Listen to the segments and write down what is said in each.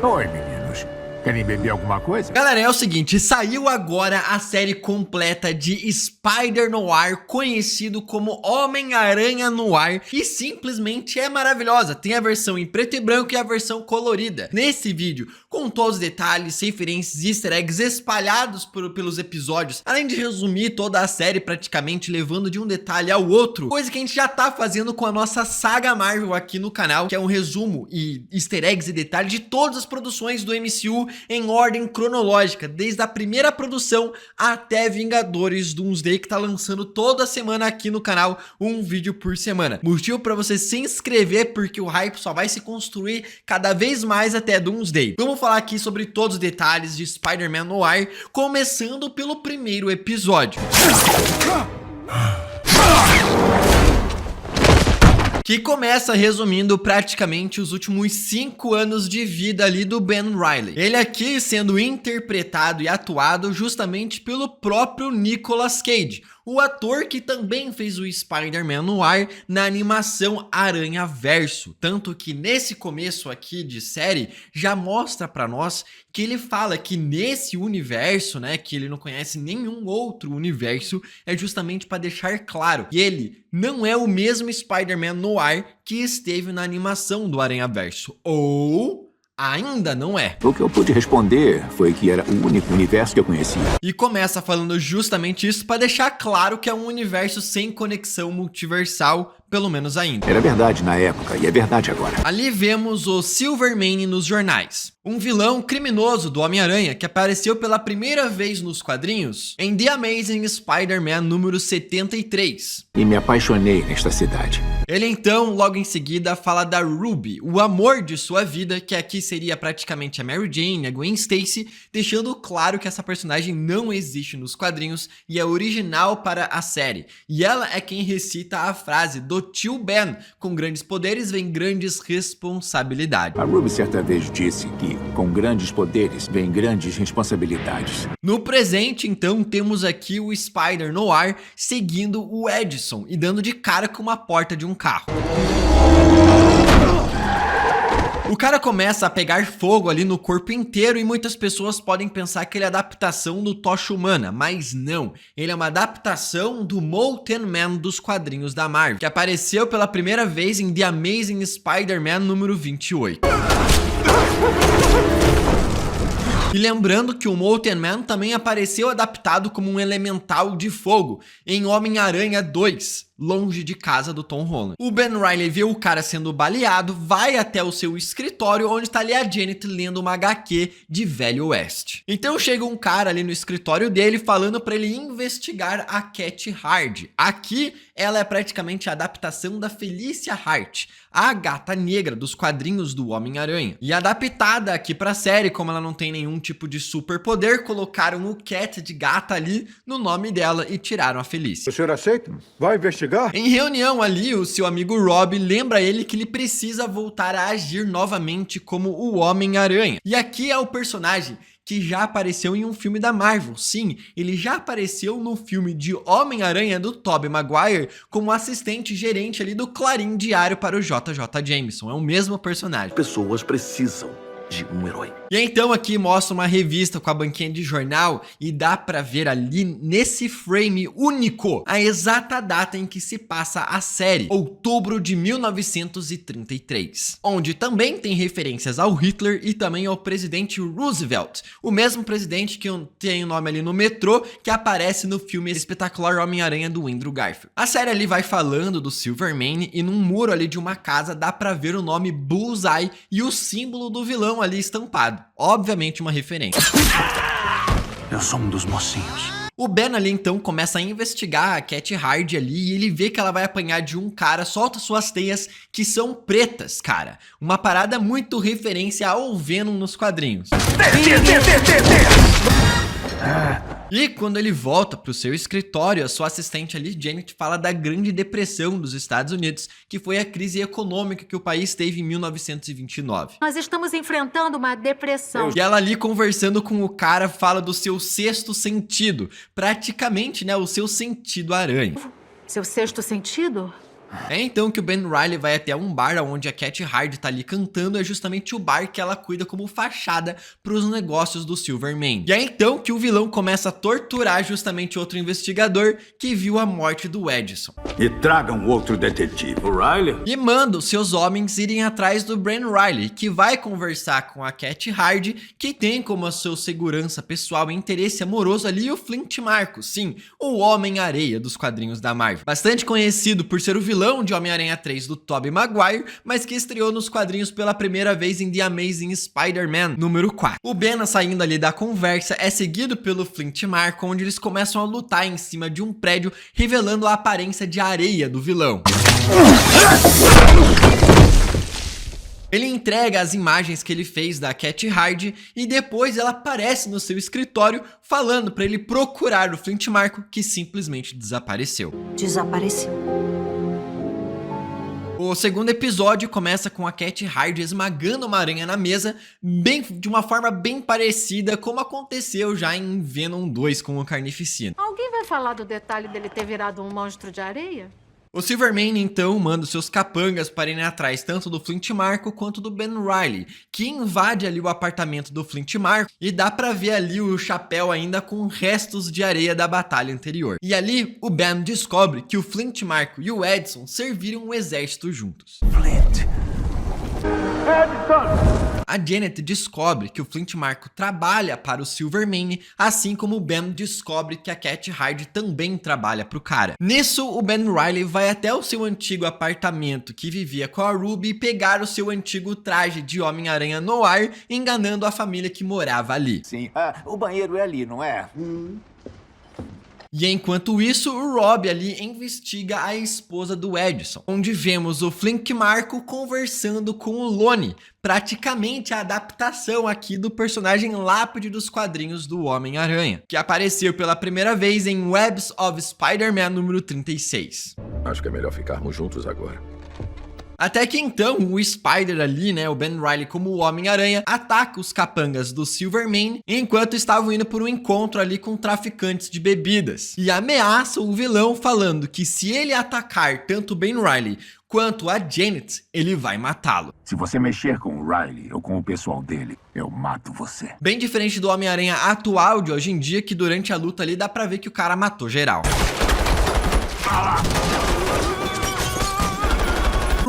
Oi, meninos. Querem beber alguma coisa? Galera, é o seguinte, saiu agora a série completa de Spider-Noir, conhecido como Homem-Aranha Noir, e simplesmente é maravilhosa. Tem a versão em preto e branco e a versão colorida. Nesse vídeo, com todos os detalhes, referências e easter eggs espalhados pelos episódios, além de resumir toda a série praticamente, levando de um detalhe ao outro, coisa que a gente já tá fazendo com a nossa saga Marvel aqui no canal, que é um resumo e easter eggs e detalhes de todas as produções do MCU em ordem cronológica, desde a primeira produção até Vingadores Doomsday, que tá lançando toda semana aqui no canal, um vídeo por semana. Motivo para você se inscrever, porque o hype só vai se construir cada vez mais até Doomsday. Vamos falar aqui sobre todos os detalhes de Spider-Man Noir, começando pelo primeiro episódio, que começa resumindo praticamente os últimos 5 anos de vida ali do Ben Reilly. Ele aqui sendo interpretado e atuado justamente pelo próprio Nicolas Cage, o ator que também fez o Spider-Man Noir na animação Aranhaverso. Tanto que nesse começo aqui de série já mostra pra nós que ele fala que nesse universo, né, que ele não conhece nenhum outro universo, é justamente para deixar claro que ele não é o mesmo Spider-Man Noir que esteve na animação do Aranhaverso. Ou ainda não é. O que eu pude responder foi que era o único universo que eu conhecia. E começa falando justamente isso para deixar claro que é um universo sem conexão multiversal, pelo menos ainda. Era verdade na época e é verdade agora. Ali vemos o Silvermane nos jornais, um vilão criminoso do Homem-Aranha que apareceu pela primeira vez nos quadrinhos em The Amazing Spider-Man número 73. E me apaixonei nesta cidade. Ele então, logo em seguida, fala da Ruby, o amor de sua vida, que aqui seria praticamente a Mary Jane, a Gwen Stacy, deixando claro que essa personagem não existe nos quadrinhos e é original para a série. E ela é quem recita a frase do tio Ben: com grandes poderes vem grandes responsabilidades. A Ruby certa vez disse que com grandes poderes vem grandes responsabilidades. No presente, então, temos aqui o Spider-Noir seguindo o Edison e dando de cara com uma porta de um carro. O cara começa a pegar fogo ali no corpo inteiro e muitas pessoas podem pensar que ele é adaptação do Tocha Humana, mas não. Ele é uma adaptação do Molten Man dos quadrinhos da Marvel, que apareceu pela primeira vez em The Amazing Spider-Man número 28. E lembrando que o Molten Man também apareceu adaptado como um elemental de fogo em Homem-Aranha 2, Longe de Casa, do Tom Holland. O Ben Reilly vê o cara sendo baleado, vai até o seu escritório, onde está ali a Janet lendo uma HQ de Velho Oeste. Então chega um cara ali no escritório dele falando para ele investigar a Cat Hard. Aqui ela é praticamente a adaptação da Felicia Hart, a gata negra dos quadrinhos do Homem-Aranha. E adaptada aqui pra série, como ela não tem nenhum tipo de superpoder, colocaram o Cat de gata ali no nome dela e tiraram a Felicia. O senhor aceita? Vai investigar? Em reunião ali, o seu amigo Rob lembra ele que ele precisa voltar a agir novamente como o Homem-Aranha. E aqui é o personagem que já apareceu em um filme da Marvel. Sim, ele já apareceu no filme de Homem-Aranha do Tobey Maguire como assistente gerente ali do Clarim Diário para o JJ Jameson. É o mesmo personagem. Pessoas precisam de um herói. E então aqui mostra uma revista com a banquinha de jornal e dá pra ver ali nesse frame único a exata data em que se passa a série, outubro de 1933, onde também tem referências ao Hitler e também ao presidente Roosevelt, o mesmo presidente que tem o nome ali no metrô que aparece no filme Espetacular Homem-Aranha do Andrew Garfield. A série ali vai falando do Silvermane e num muro ali de uma casa dá pra ver o nome Bullseye e o símbolo do vilão ali estampado. Obviamente uma referência. Eu sou um dos mocinhos. O Ben ali então começa a investigar a Cat Hard ali e ele vê que ela vai apanhar de um cara, solta suas teias que são pretas, cara. Uma parada muito referência ao Venom nos quadrinhos. E quando ele volta para o seu escritório, a sua assistente ali, Janet, fala da Grande Depressão dos Estados Unidos, que foi a crise econômica que o país teve em 1929. Nós estamos enfrentando uma depressão. E ela ali conversando com o cara fala do seu sexto sentido, praticamente, né, o seu sentido aranha. Seu sexto sentido? É então que o Ben Reilly vai até um bar onde a Cat Hard tá ali cantando, é justamente o bar que ela cuida como fachada pros negócios do Silverman. E é então que o vilão começa a torturar justamente outro investigador que viu a morte do Edison. E tragam outro detetive. O Riley? E manda os seus homens irem atrás do Ben Reilly, que vai conversar com a Cat Hard, que tem como a sua segurança pessoal e interesse amoroso ali o Flint Marko, sim, o Homem-Areia dos quadrinhos da Marvel. Bastante conhecido por ser o vilão de Homem-Aranha 3 do Tobey Maguire, mas que estreou nos quadrinhos pela primeira vez em The Amazing Spider-Man número 4. O Ben, saindo ali da conversa, é seguido pelo Flint Marko, onde eles começam a lutar em cima de um prédio, revelando a aparência de areia do vilão. Ele entrega as imagens que ele fez da Cat Hard e depois ela aparece no seu escritório falando para ele procurar o Flint Marko, que simplesmente desapareceu. Desapareceu. O segundo episódio começa com a Cat Hard esmagando uma aranha na mesa, de uma forma bem parecida como aconteceu já em Venom 2 com o Carnificina. Alguém vai falar do detalhe dele ter virado um monstro de areia? O Silverman então manda os seus capangas para irem atrás tanto do Flint Marko quanto do Ben Reilly, que invade ali o apartamento do Flint Marko e dá pra ver ali o chapéu ainda com restos de areia da batalha anterior. E ali o Ben descobre que o Flint Marko e o Edison serviram um exército juntos. Flint. A Janet descobre que o Flint Marko trabalha para o Silverman, assim como o Ben descobre que a Cat Hard também trabalha para o cara. Nisso, o Ben Reilly vai até o seu antigo apartamento que vivia com a Ruby pegar o seu antigo traje de Homem-Aranha Noir, enganando a família que morava ali. Sim, o banheiro é ali, não é? E enquanto isso, o Rob ali investiga a esposa do Edison, onde vemos o Flint Marko conversando com o Lonnie, praticamente a adaptação aqui do personagem lápide dos quadrinhos do Homem-Aranha, que apareceu pela primeira vez em Webs of Spider-Man número 36. Acho que é melhor ficarmos juntos agora. Até que então, o Spider ali, né, o Ben Reilly como o Homem-Aranha, ataca os capangas do Silverman, enquanto estavam indo por um encontro ali com traficantes de bebidas. E ameaça o vilão falando que se ele atacar tanto o Ben Reilly quanto a Janet, ele vai matá-lo. Se você mexer com o Riley ou com o pessoal dele, eu mato você. Bem diferente do Homem-Aranha atual de hoje em dia, que durante a luta ali dá pra ver que o cara matou geral.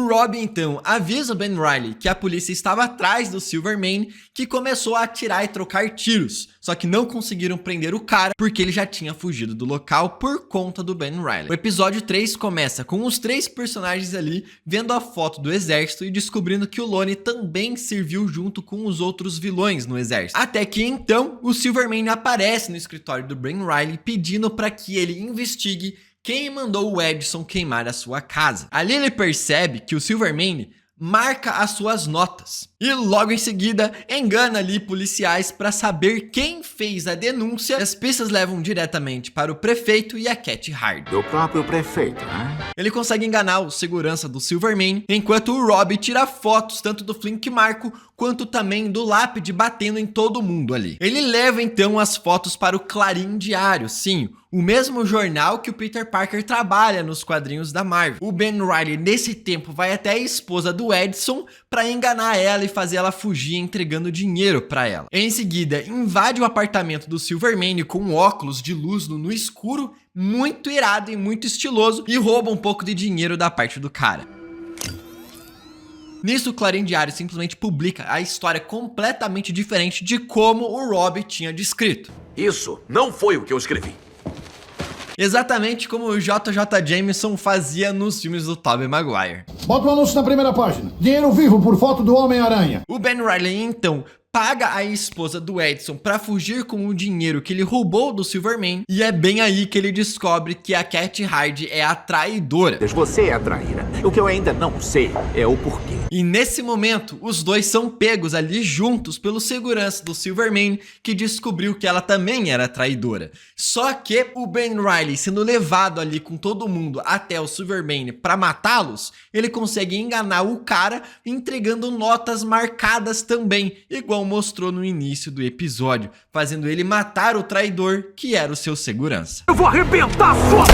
Rob então avisa o Ben Reilly que a polícia estava atrás do Silverman, que começou a atirar e trocar tiros, só que não conseguiram prender o cara porque ele já tinha fugido do local por conta do Ben Reilly. O episódio 3 começa com os 3 personagens ali vendo a foto do exército e descobrindo que o Lonnie também serviu junto com os outros vilões no exército. Até que então o Silverman aparece no escritório do Ben Reilly pedindo para que ele investigue quem mandou o Edison queimar a sua casa. Ali ele percebe que o Silverman marca as suas notas e logo em seguida engana ali policiais para saber quem fez a denúncia. As pistas levam diretamente para o prefeito e a Cat Hard. Do próprio prefeito, né? Ele consegue enganar o segurança do Silverman, enquanto o Rob tira fotos tanto do Flint Marko quanto também do lápide batendo em todo mundo ali. Ele leva então as fotos para o Clarim Diário, sim, o mesmo jornal que o Peter Parker trabalha nos quadrinhos da Marvel. O Ben Reilly nesse tempo vai até a esposa do Edison para enganar ela e fazer ela fugir entregando dinheiro para ela. Em seguida, invade o apartamento do Silverman com óculos de luz no escuro, muito irado e muito estiloso, e rouba um pouco de dinheiro da parte do cara. Nisso, o Clarim Diário simplesmente publica a história completamente diferente de como o Rob tinha descrito. Isso não foi o que eu escrevi. Exatamente como o JJ Jameson fazia nos filmes do Tobey Maguire. Bota o anúncio na primeira página. Dinheiro vivo por foto do Homem-Aranha. O Ben Reilly, então, paga a esposa do Edison para fugir com o dinheiro que ele roubou do Silverman, e é bem aí que ele descobre que a Cat Hard é a traidora. Você é a traíra. O que eu ainda não sei é o porquê. E nesse momento, os dois são pegos ali juntos pelo segurança do Silverman, que descobriu que ela também era traidora. Só que o Ben Reilly, sendo levado ali com todo mundo até o Silverman para matá-los, ele consegue enganar o cara entregando notas marcadas também, igual mostrou no início do episódio, fazendo ele matar o traidor, que era o seu segurança. Eu vou arrebentar a sua...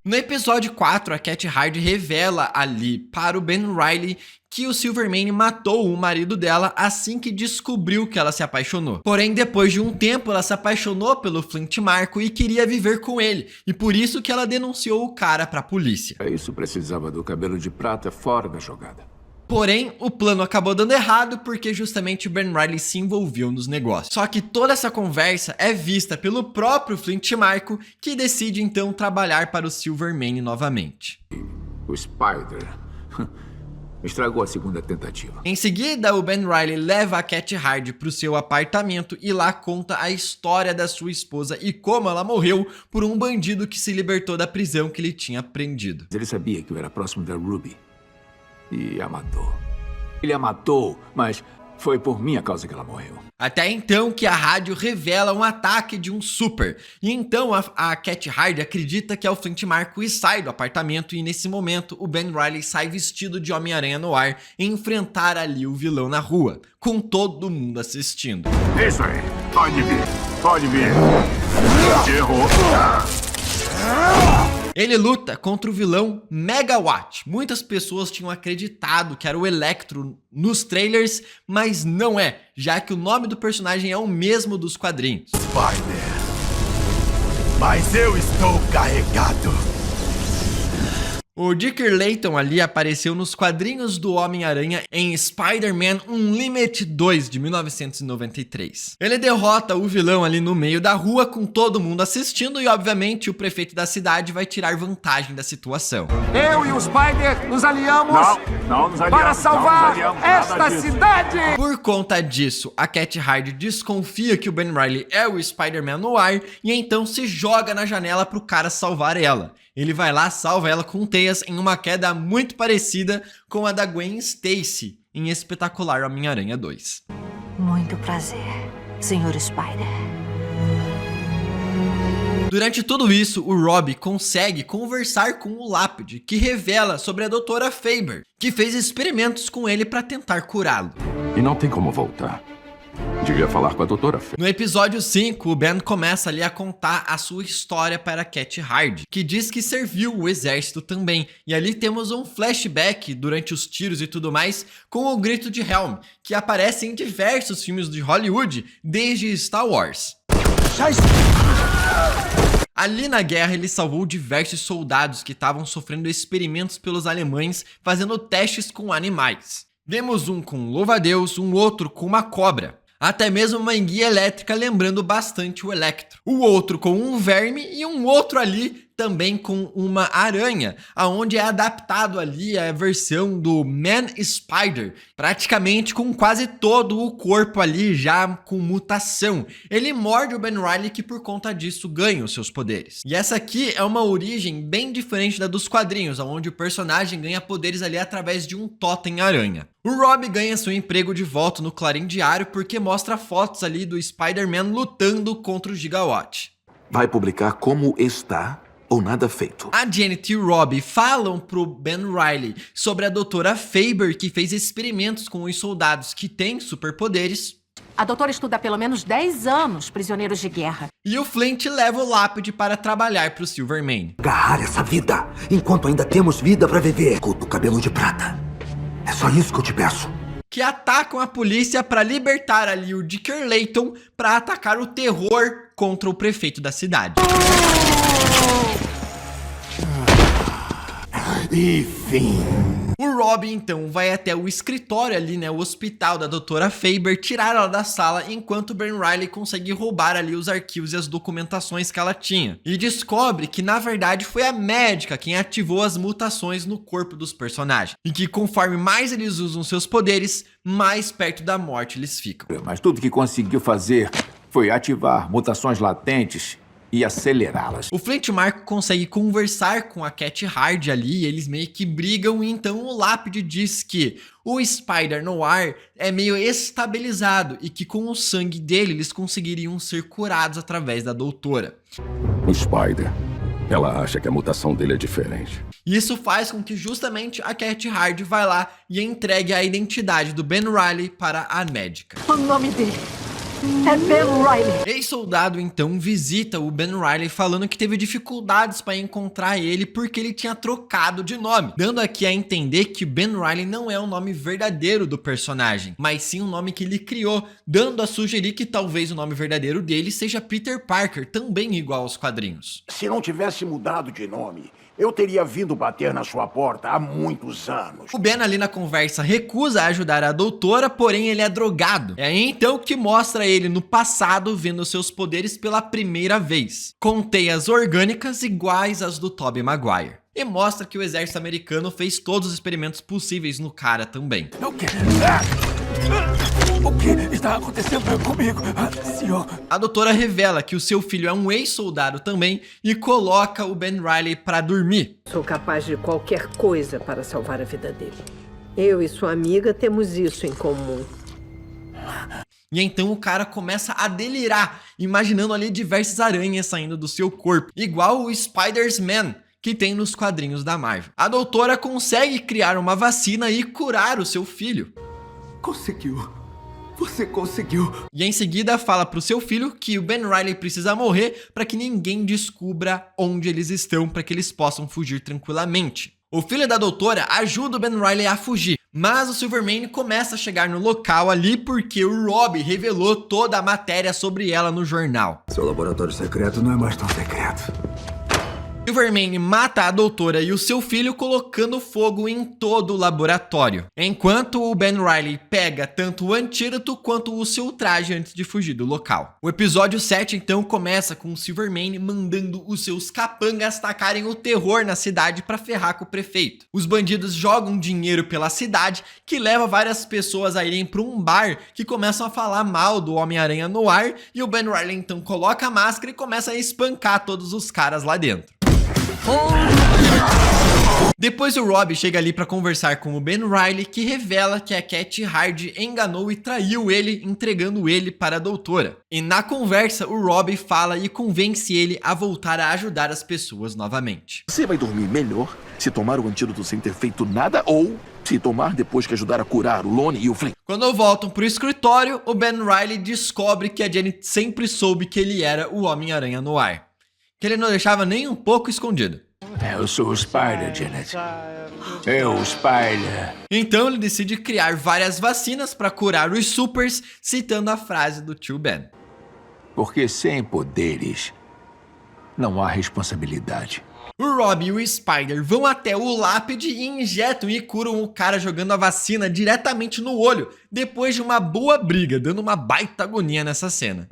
No episódio 4, a Cat Hard revela ali para o Ben Reilly que o Silvermane matou o marido dela assim que descobriu que ela se apaixonou. Porém, depois de um tempo, ela se apaixonou pelo Flint Marko e queria viver com ele, e por isso que ela denunciou o cara para a polícia. Isso precisava do cabelo de prata fora da jogada. Porém, o plano acabou dando errado porque justamente o Ben Reilly se envolveu nos negócios. Só que toda essa conversa é vista pelo próprio Flint Marko, que decide então trabalhar para o Silvermane novamente. O Spider estragou a segunda tentativa. Em seguida, o Ben Reilly leva a Cat Hard para o seu apartamento e lá conta a história da sua esposa e como ela morreu por um bandido que se libertou da prisão que ele tinha prendido. Ele sabia que eu era próximo da Ruby e a matou. Ele a matou, mas foi por minha causa que ela morreu. Até então que a rádio revela um ataque de um super. E então a Cat Hard acredita que é o Flint Marko e sai do apartamento. E nesse momento o Ben Reilly sai vestido de Homem-Aranha no ar e enfrentar ali o vilão na rua, com todo mundo assistindo. Isso aí. Pode vir. Pode vir. Errou. Ele luta contra o vilão Megawatt. Muitas pessoas tinham acreditado que era o Electro nos trailers, mas não é, já que o nome do personagem é o mesmo dos quadrinhos. Spider, mas eu estou carregado. O Dick Layton ali apareceu nos quadrinhos do Homem-Aranha em Spider-Man Unlimited 2 de 1993. Ele derrota o vilão ali no meio da rua com todo mundo assistindo e obviamente o prefeito da cidade vai tirar vantagem da situação. Eu e o Spider nos aliamos, Não nos aliamos para salvar esta disso. cidade! Por conta disso, a Cat Hard desconfia que o Ben Reilly é o Spider-Man no ar e então se joga na janela pro cara salvar ela. Ele vai lá, salva ela com teias em uma queda muito parecida com a da Gwen Stacy em Espetacular Homem-Aranha 2. Muito prazer, Sr. Spider. Durante tudo isso, o Robbie consegue conversar com o Lápide, que revela sobre a Doutora Faber, que fez experimentos com ele para tentar curá-lo. E não tem como voltar. Devia falar com a doutora Faber. No episódio 5, o Ben começa ali a contar a sua história para a Cat Hard, que diz que serviu o exército também. E ali temos um flashback durante os tiros e tudo mais com o grito de Helm, que aparece em diversos filmes de Hollywood desde Star Wars. Ali na guerra ele salvou diversos soldados que estavam sofrendo experimentos pelos alemães fazendo testes com animais. Vemos um com louva-a-Deus, um outro com uma cobra. Até mesmo uma enguia elétrica lembrando bastante o Electro. O outro com um verme e um outro ali também com uma aranha, aonde é adaptado ali a versão do Man Spider, praticamente com quase todo o corpo ali já com mutação. Ele morde o Ben Reilly que por conta disso ganha os seus poderes. E essa aqui é uma origem bem diferente da dos quadrinhos, onde o personagem ganha poderes ali através de um totem aranha. O Robbie ganha seu emprego de volta no Clarim Diário porque mostra fotos ali do Spider-Man lutando contra o Gigawatt. Vai publicar como está ou nada feito. A Janet e o Robbie falam pro Ben Reilly sobre a Doutora Faber, que fez experimentos com os soldados que têm superpoderes. A doutora estuda há pelo menos 10 anos prisioneiros de guerra. E o Flint leva o Lápide para trabalhar pro Silvermane. Agarrar essa vida, enquanto ainda temos vida pra viver. Com o cabelo de prata. É só isso que eu te peço. Que atacam a polícia para libertar ali o Dick Layton para atacar o terror contra o prefeito da cidade. Enfim. O Robbie então vai até o escritório ali, né, o hospital da Doutora Faber, tirar ela da sala enquanto Ben Reilly consegue roubar ali os arquivos e as documentações que ela tinha. E descobre que na verdade foi a médica quem ativou as mutações no corpo dos personagens. E que conforme mais eles usam seus poderes, mais perto da morte eles ficam. Mas tudo que conseguiu fazer foi ativar mutações latentes e acelerá-las. O Flint Marko consegue conversar com a Cat Hard ali, eles meio que brigam, e então o Lápide diz que o Spider no ar é meio estabilizado e que com o sangue dele eles conseguiriam ser curados através da doutora. O Spider. Ela acha que a mutação dele é diferente. Isso faz com que justamente a Cat Hard vai lá e entregue a identidade do Ben Reilly para a médica. O nome dele É Ben Riley. Ex-soldado então visita o Ben Riley falando que teve dificuldades para encontrar ele porque ele tinha trocado de nome, dando aqui a entender que Ben Riley não é o nome verdadeiro do personagem, mas sim um nome que ele criou, dando a sugerir que talvez o nome verdadeiro dele seja Peter Parker, também igual aos quadrinhos. Se não tivesse mudado de nome, eu teria vindo bater na sua porta há muitos anos. O Ben ali na conversa recusa ajudar a doutora, porém ele é drogado. É aí então que mostra ele no passado vendo seus poderes pela primeira vez, com teias orgânicas iguais às do Tobey Maguire. E mostra que o exército americano fez todos os experimentos possíveis no cara também. O que está acontecendo comigo, senhor? A doutora revela que o seu filho é um ex-soldado também e coloca o Ben Riley para dormir. Sou capaz de qualquer coisa para salvar a vida dele. Eu e sua amiga temos isso em comum. E então o cara começa a delirar, imaginando ali diversas aranhas saindo do seu corpo, igual o Spider-Man que tem nos quadrinhos da Marvel. A doutora consegue criar uma vacina e curar o seu filho. Conseguiu. Você conseguiu. E em seguida fala pro seu filho que o Ben Riley precisa morrer para que ninguém descubra onde eles estão, para que eles possam fugir tranquilamente. O filho da doutora ajuda o Ben Riley a fugir, mas o Silvermane começa a chegar no local ali porque o Robbie revelou toda a matéria sobre ela no jornal. Seu laboratório secreto não é mais tão secreto. Silvermane mata a doutora e o seu filho colocando fogo em todo o laboratório, enquanto o Ben Riley pega tanto o antídoto quanto o seu traje antes de fugir do local. O episódio 7 então começa com o Silvermane mandando os seus capangas tacarem o terror na cidade para ferrar com o prefeito. Os bandidos jogam dinheiro pela cidade, que leva várias pessoas a irem para um bar que começam a falar mal do Homem-Aranha no ar, e o Ben Riley então coloca a máscara e começa a espancar todos os caras lá dentro. Depois o Robbie chega ali pra conversar com o Ben Riley, que revela que a Cat Hardy enganou e traiu ele, entregando ele para a doutora. E na conversa o Robbie fala e convence ele a voltar a ajudar as pessoas novamente. Você vai dormir melhor se tomar o antídoto sem ter feito nada ou se tomar depois que ajudar a curar o Lone e o Flynn. Quando voltam pro escritório, o Ben Riley descobre que a Janet sempre soube que ele era o Homem-Aranha no ar, que ele não deixava nem um pouco escondido. Eu sou o Spider, Janet. Eu, o Spider. Então ele decide criar várias vacinas para curar os supers, citando a frase do tio Ben. Porque sem poderes, não há responsabilidade. O Robbie e o Spider vão até o lápide e injetam e curam o cara jogando a vacina diretamente no olho, depois de uma boa briga, dando uma baita agonia nessa cena.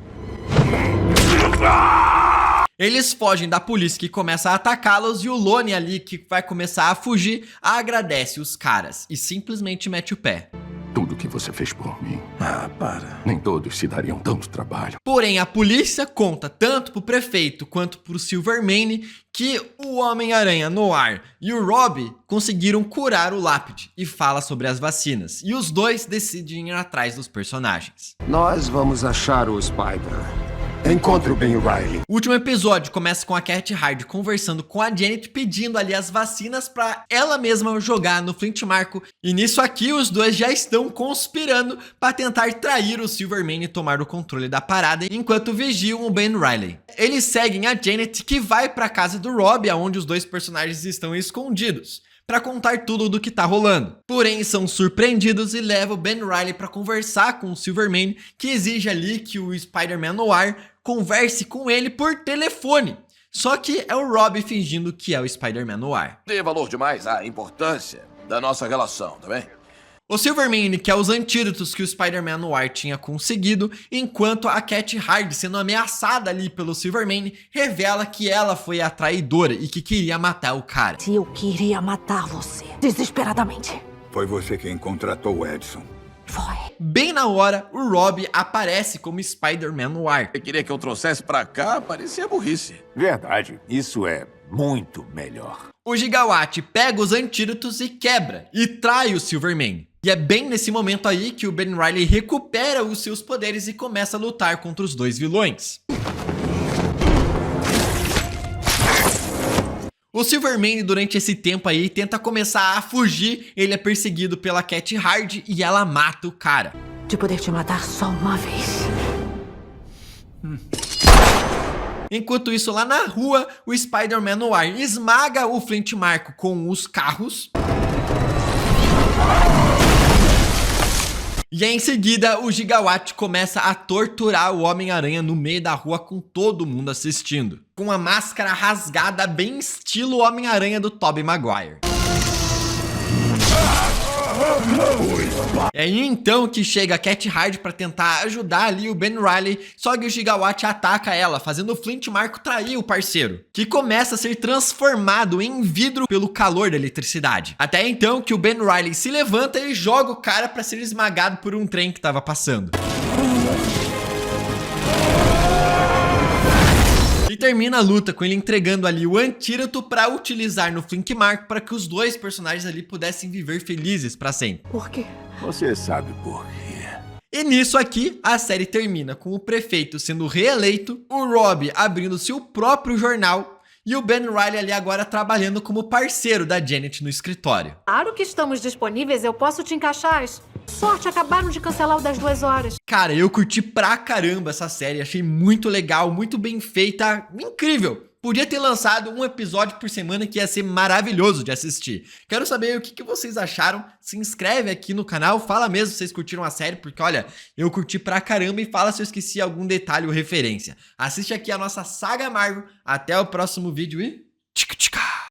Eles fogem da polícia que começa a atacá-los e o Lone ali, que vai começar a fugir, agradece os caras e simplesmente mete o pé. Tudo que você fez por mim. Ah, para. Nem todos se dariam tanto trabalho. Porém, a polícia conta tanto pro prefeito quanto pro Silvermane que o Homem-Aranha no ar e o Robbie conseguiram curar o lápide e fala sobre as vacinas. E os dois decidem ir atrás dos personagens. Nós vamos achar o Spider. Encontre o Ben Riley. O último episódio começa com a Cat Hardy conversando com a Janet, pedindo ali as vacinas pra ela mesma jogar no Flint Marko. E nisso aqui os dois já estão conspirando pra tentar trair o Silvermane e tomar o controle da parada enquanto vigiam o Ben Riley. Eles seguem a Janet, que vai pra casa do Robbie, onde os dois personagens estão escondidos, pra contar tudo do que tá rolando. Porém, são surpreendidos e levam o Ben Riley pra conversar com o Silvermane, que exige ali que o Spider-Man no ar converse com ele por telefone. Só que é o Robbie fingindo que é o Spider-Man no ar. Dê valor demais à importância da nossa relação, tá bem? O Silvermane quer os antídotos que o Spider-Man no ar tinha conseguido, enquanto a Cat Hardy, sendo ameaçada ali pelo Silvermane, revela que ela foi a traidora e que queria matar o cara. Eu queria matar você, desesperadamente. Foi você quem contratou o Edson. Foi. Bem na hora, o Robbie aparece como Spider-Man no ar. Você queria que eu trouxesse pra cá? Parecia burrice. Verdade, isso é muito melhor. O Gigawatt pega os antídotos e quebra, e trai o Silvermane. E é bem nesse momento aí que o Ben Riley recupera os seus poderes e começa a lutar contra os dois vilões. O Silvermane durante esse tempo aí tenta começar a fugir, ele é perseguido pela Cat Hardy e ela mata o cara. De poder te matar só uma vez. Enquanto isso, lá na rua, o Spider-Man Noir esmaga o Flint Marko com os carros. E em seguida, o Gigawatt começa a torturar o Homem-Aranha no meio da rua com todo mundo assistindo. Com a máscara rasgada bem estilo Homem-Aranha do Tobey Maguire. É aí então que chega a Cat Hyde pra tentar ajudar ali o Ben Reilly, só que o Gigawatt ataca ela, fazendo o Flint Marko trair o parceiro, que começa a ser transformado em vidro pelo calor da eletricidade. Até então que o Ben Reilly se levanta e joga o cara pra ser esmagado por um trem que tava passando. E termina a luta com ele entregando ali o antídoto pra utilizar no Flint Marko para que os dois personagens ali pudessem viver felizes pra sempre. Por quê? Você sabe por quê. E nisso aqui, a série termina com o prefeito sendo reeleito, o Robbie abrindo seu próprio jornal e o Ben Reilly ali agora trabalhando como parceiro da Janet no escritório. Claro que estamos disponíveis, eu posso te encaixar. Sorte, acabaram de cancelar o das 2 horas. Cara, eu curti pra caramba essa série, achei muito legal, muito bem feita, incrível. Podia ter lançado um episódio por semana que ia ser maravilhoso de assistir. Quero saber o que vocês acharam. Se inscreve aqui no canal, fala mesmo se vocês curtiram a série, porque olha, eu curti pra caramba e fala se eu esqueci algum detalhe ou referência. Assiste aqui a nossa saga Marvel. Até o próximo vídeo e...